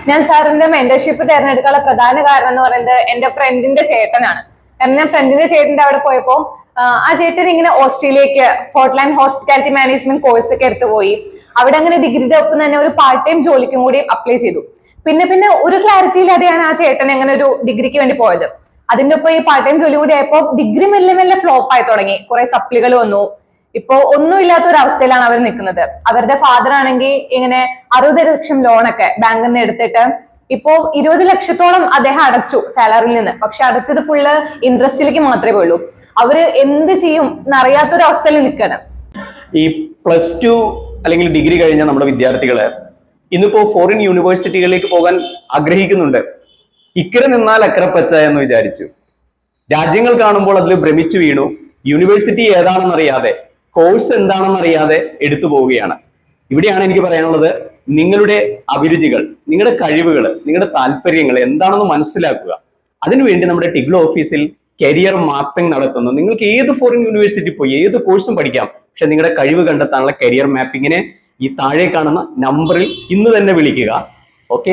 ഞാൻ സാറിന്റെ മെന്റർഷിപ്പ് തിരഞ്ഞെടുക്കാനുള്ള പ്രധാന കാരണം എന്ന് പറയുന്നത് എന്റെ ഫ്രണ്ടിന്റെ ചേട്ടനാണ്. കാരണം ഞാൻ ഫ്രണ്ടിന്റെ ചേട്ടന്റെ അവിടെ പോയപ്പോ ആ ചേട്ടൻ ഇങ്ങനെ ഓസ്ട്രേലിയക്ക് ഹോട്ടൽ ഹോസ്പിറ്റാലിറ്റി മാനേജ്മെന്റ് കോഴ്സ് ഒക്കെ എടുത്തു പോയി. അവിടെ അങ്ങനെ ഡിഗ്രിയുടെ ഒപ്പം തന്നെ ഒരു പാർട്ട് ടൈം ജോലിക്കും കൂടി അപ്ലൈ ചെയ്തു. പിന്നെ ഒരു ക്ലാരിറ്റി ഇല്ലാതെയാണ് ആ ചേട്ടൻ അങ്ങനെ ഒരു ഡിഗ്രിക്ക് വേണ്ടി പോയത്. അതിന്റെ ഒപ്പം ഈ പാർട്ട് ടൈം ജോലി കൂടി ആയപ്പോ ഡിഗ്രി മെല്ലെ മെല്ലെ ഫ്ലോപ്പ് ആയി തുടങ്ങി. കുറെ സപ്ലികൾ വന്നു. ഇപ്പോ ഒന്നുമില്ലാത്ത ഒരു അവസ്ഥയിലാണ് അവർ നിൽക്കുന്നത്. അവരുടെ ഫാദർ ആണെങ്കിൽ ഇങ്ങനെ 60 ലക്ഷം ലോണൊക്കെ ബാങ്കിൽ നിന്ന് എടുത്തിട്ട് ഇപ്പോ 20 ലക്ഷത്തോളം അദ്ദേഹം അടച്ചു സാലറിയിൽ നിന്ന്. പക്ഷെ അടച്ചത് ഫുള്ള് ഇൻട്രസ്റ്റിലേക്ക് മാത്രമേ ഉള്ളൂ. അവര് എന്ത് ചെയ്യും എന്നറിയാത്തൊരു അവസ്ഥയിൽ നിൽക്കണം. ഈ +2 അല്ലെങ്കിൽ ഡിഗ്രി കഴിഞ്ഞ നമ്മുടെ വിദ്യാർത്ഥികള് ഇന്നിപ്പോ ഫോറിൻ യൂണിവേഴ്സിറ്റികളിലേക്ക് പോകാൻ ആഗ്രഹിക്കുന്നുണ്ട്. ഇക്കരെ നിന്നാൽ അക്കരെ പച്ച എന്ന് വിചാരിച്ചു. രാജ്യങ്ങൾ കാണുമ്പോൾ അതിൽ ഭ്രമിച്ചു വീണു. യൂണിവേഴ്സിറ്റി ഏതാണെന്നറിയാതെ, കോഴ്സ് എന്താണെന്നറിയാതെ എടുത്തു പോവുകയാണ്. ഇവിടെയാണ് എനിക്ക് പറയാനുള്ളത്, നിങ്ങളുടെ അഭിരുചികൾ, നിങ്ങളുടെ കഴിവുകൾ, നിങ്ങളുടെ താല്പര്യങ്ങൾ എന്താണെന്ന് മനസ്സിലാക്കുക. അതിനുവേണ്ടി നമ്മുടെ ടിഗ്ലോ ഓഫീസിൽ കരിയർ മാപ്പിംഗ് നടത്തുന്നു. നിങ്ങൾക്ക് ഏത് ഫോറിൻ യൂണിവേഴ്സിറ്റി പോയി ഏത് കോഴ്സും പഠിക്കാം. പക്ഷെ നിങ്ങളുടെ കഴിവ് കണ്ടെത്താനുള്ള കരിയർ മാപ്പിങ്ങിനെ ഈ താഴെ കാണുന്ന നമ്പറിൽ ഇന്ന് തന്നെ വിളിക്കുക. ഓക്കെ.